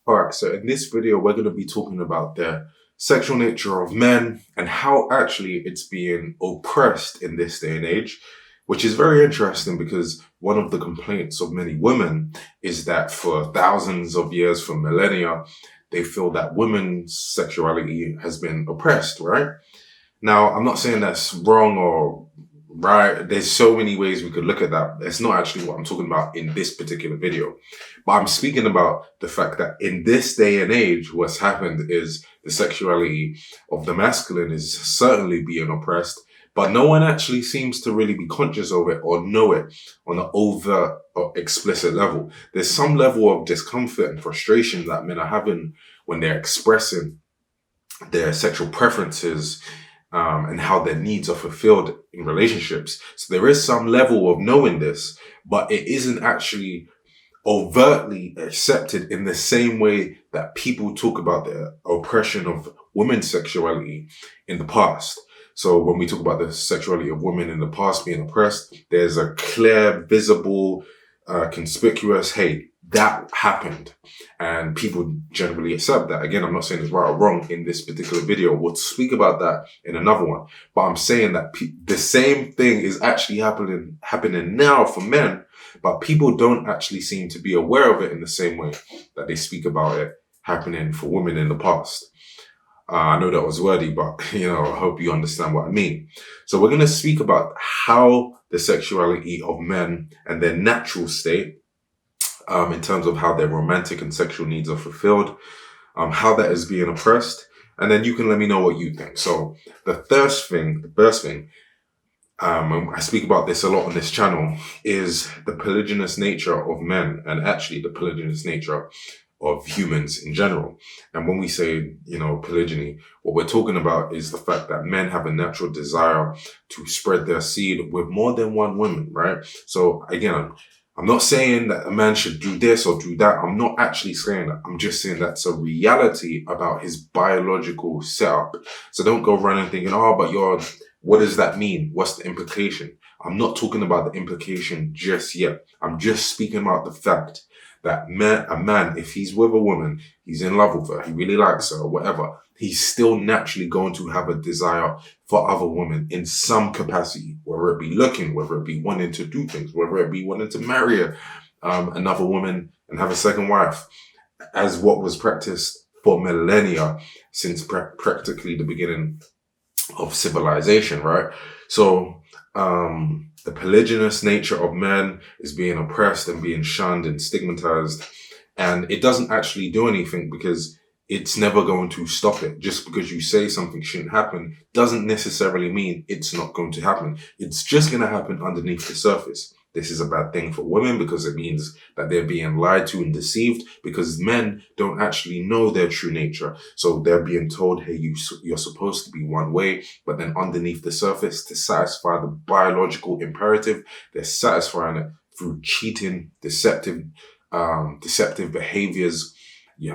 Alright, so in this video, we're going to be talking about the sexual nature of men and how actually it's being oppressed in this day and age, which is very interesting because one of the complaints of many women is that for thousands of years, for millennia, they feel that women's sexuality has been oppressed, right? Now, I'm not saying that's wrong or right. There's so many ways we could look at that. That's not actually what I'm talking about in this particular video. But I'm speaking about the fact that in this day and age, what's happened is the sexuality of the masculine is certainly being oppressed, but no one actually seems to really be conscious of it or know it on an overt or explicit level. There's some level of discomfort and frustration that men are having when they're expressing their sexual preferences and how their needs are fulfilled in relationships. So there is some level of knowing this, but it isn't actually overtly accepted in the same way that people talk about the oppression of women's sexuality in the past. So when we talk about the sexuality of women in the past being oppressed, there's a clear, visible, conspicuous, hey, that happened. And people generally accept that. Again, I'm not saying it's right or wrong in this particular video. We'll speak about that in another one. But I'm saying that the same thing is actually happening now for men, but people don't actually seem to be aware of it in the same way that they speak about it happening for women in the past. I know that was wordy, but I hope you understand what I mean. So we're going to speak about how the sexuality of men and their natural state, in terms of how their romantic and sexual needs are fulfilled, how that is being oppressed, and then you can let me know what you think. So the first thing, and I speak about this a lot on this channel, is the polygynous nature of men and actually the polygynous nature of humans in general. And when we say, polygyny, what we're talking about is the fact that men have a natural desire to spread their seed with more than one woman, right? So again, I'm not saying that a man should do this or do that. I'm not actually saying that. I'm just saying that's a reality about his biological setup. So don't go running thinking, what does that mean? What's the implication? I'm not talking about the implication just yet. I'm just speaking about the fact that a man, if he's with a woman, he's in love with her, he really likes her or whatever, he's still naturally going to have a desire for other women in some capacity, whether it be looking, whether it be wanting to do things, whether it be wanting to marry another woman and have a second wife, as what was practiced for millennia since practically the beginning of civilization, right? So the polygynous nature of men is being oppressed and being shunned and stigmatized, and it doesn't actually do anything because it's never going to stop it. Just because you say something shouldn't happen doesn't necessarily mean it's not going to happen. It's just going to happen underneath the surface. This is a bad thing for women because it means that they're being lied to and deceived, because men don't actually know their true nature. So they're being told, hey, you're supposed to be one way, but then underneath the surface, to satisfy the biological imperative, they're satisfying it through cheating, deceptive behaviors,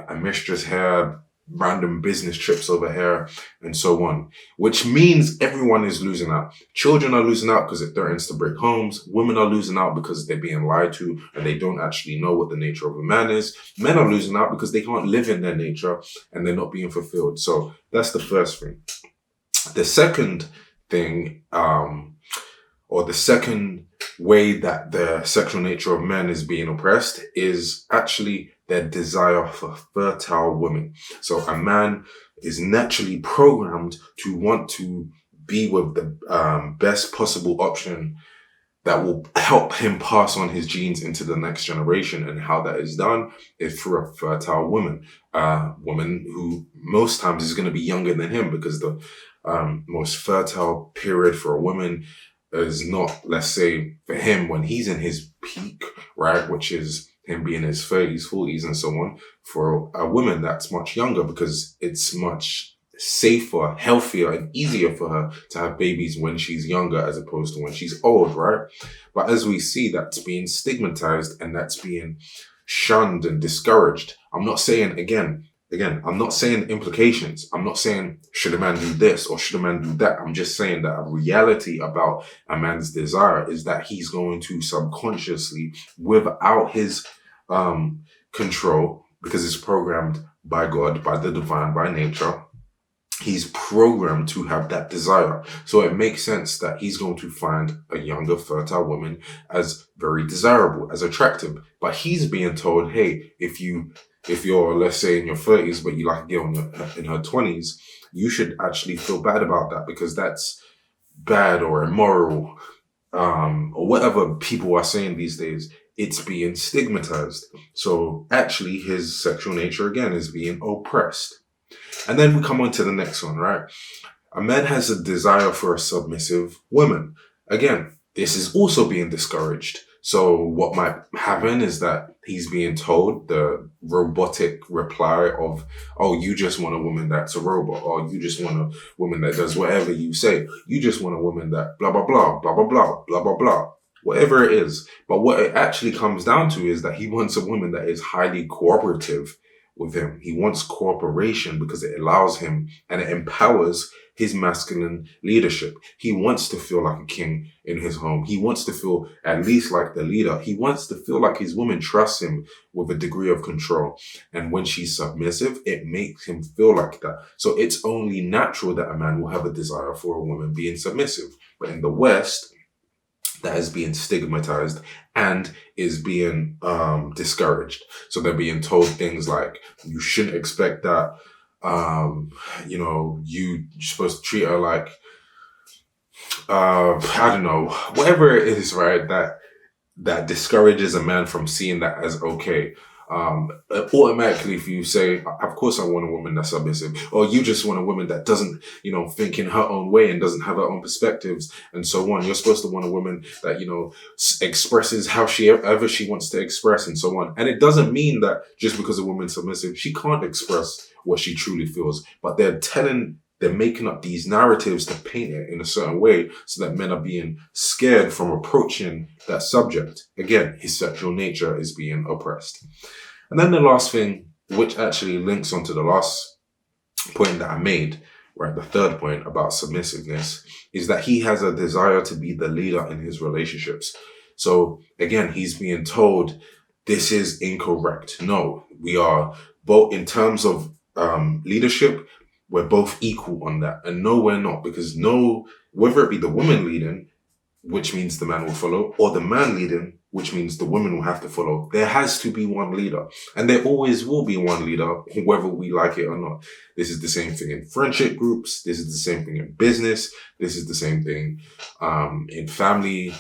a mistress here, random business trips over here, and so on, which means everyone is losing out. Children are losing out because it threatens to break homes. Women are losing out because they're being lied to and they don't actually know what the nature of a man is. Men are losing out because they can't live in their nature and they're not being fulfilled. So that's the first thing. The second thing, or the second way that the sexual nature of men is being oppressed, is actually their desire for fertile women. So a man is naturally programmed to want to be with the best possible option that will help him pass on his genes into the next generation. And how that is done is through a fertile woman, woman who most times is going to be younger than him, because the most fertile period for a woman is not, let's say, for him when he's in his peak, right, which is him being in his 30s, 40s, and so on. For a woman that's much younger, because it's much safer, healthier, and easier for her to have babies when she's younger as opposed to when she's old, right? But as we see, that's being stigmatized and that's being shunned and discouraged. I'm not saying, again, I'm not saying implications. I'm not saying should a man do this or should a man do that. I'm just saying that a reality about a man's desire is that he's going to subconsciously, without his control, because it's programmed by God, by the divine, by nature. He's programmed to have that desire. So it makes sense that he's going to find a younger, fertile woman as very desirable, as attractive. But he's being told, hey, if you're, let's say, in your 30s, but you like a girl in her 20s, you should actually feel bad about that because that's bad or immoral, or whatever people are saying these days. It's being stigmatized. So actually, his sexual nature again is being oppressed. And then we come on to the next one, right? A man has a desire for a submissive woman. Again, this is also being discouraged. So what might happen is that he's being told the robotic reply of, oh, you just want a woman that's a robot, or you just want a woman that does whatever you say. You just want a woman that blah, blah, blah, blah, blah, blah, blah, blah, blah. Whatever it is. But what it actually comes down to is that he wants a woman that is highly cooperative with him. He wants cooperation because it allows him and it empowers his masculine leadership. He wants to feel like a king in his home. He wants to feel at least like the leader. He wants to feel like his woman trusts him with a degree of control. And when she's submissive, it makes him feel like that. So it's only natural that a man will have a desire for a woman being submissive. But in the West, that is being stigmatized and is being discouraged. So they're being told things like, you shouldn't expect that, you're supposed to treat her like, I don't know, whatever it is, right? That discourages a man from seeing that as okay. Automatically, if you say, of course I want a woman that's submissive, or you just want a woman that doesn't, think in her own way and doesn't have her own perspectives and so on. You're supposed to want a woman that, expresses how ever she wants to express and so on. And it doesn't mean that just because a woman's submissive, she can't express what she truly feels, but they're making up these narratives to paint it in a certain way so that men are being scared from approaching that subject. Again, his sexual nature is being oppressed. And then the last thing, which actually links onto the last point that I made, right, the third point about submissiveness, is that he has a desire to be the leader in his relationships. So again, he's being told this is incorrect. No, we are both in terms of leadership, we're both equal on that. And no, we're not, because whether it be the woman leading, which means the man will follow, or the man leading, which means the woman will have to follow, there has to be one leader. And there always will be one leader, whether we like it or not. This is the same thing in friendship groups. This is the same thing in business. This is the same thing in family.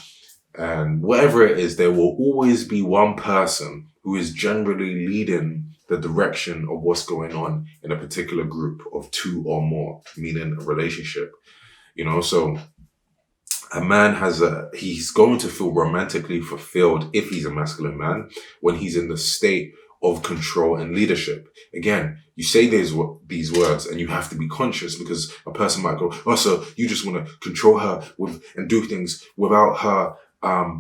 And whatever it is, there will always be one person who is generally leading the direction of what's going on in a particular group of two or more, meaning a relationship. So a man he's going to feel romantically fulfilled if he's a masculine man when he's in the state of control and leadership. Again, you say these words and you have to be conscious, because a person might go, oh, so you just want to control her and do things without her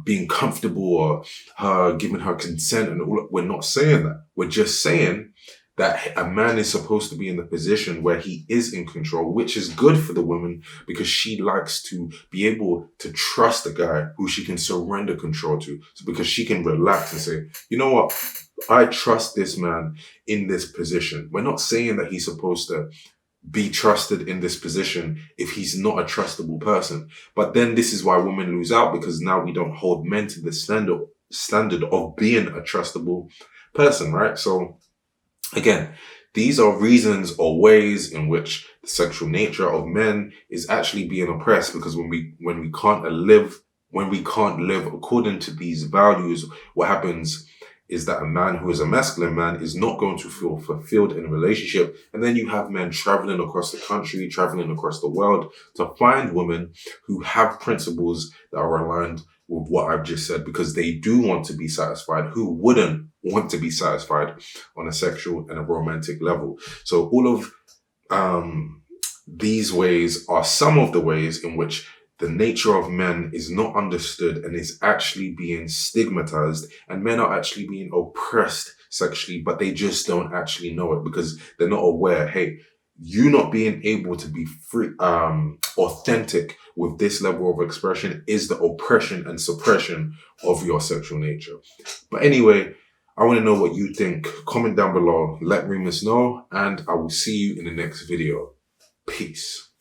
being comfortable or her giving her consent and all. We're not saying that. We're just saying that a man is supposed to be in the position where he is in control, which is good for the woman because she likes to be able to trust a guy who she can surrender control to. So because she can relax and say, you know what? I trust this man in this position. We're not saying that he's supposed to be trusted in this position if he's not a trustable person. But then this is why women lose out, because now we don't hold men to the standard of being a trustable person, right? So again, these are reasons or ways in which the sexual nature of men is actually being oppressed, because when we can't live according to these values, what happens is that a man who is a masculine man is not going to feel fulfilled in a relationship. And then you have men traveling across the country, traveling across the world to find women who have principles that are aligned with what I've just said, because they do want to be satisfied. Who wouldn't want to be satisfied on a sexual and a romantic level? So all of these ways are some of the ways in which the nature of men is not understood and is actually being stigmatized, and men are actually being oppressed sexually, but they just don't actually know it because they're not aware. Hey, you not being able to be free, authentic with this level of expression is the oppression and suppression of your sexual nature. But anyway, I want to know what you think. Comment down below, let Reemus know, and I will see you in the next video. Peace.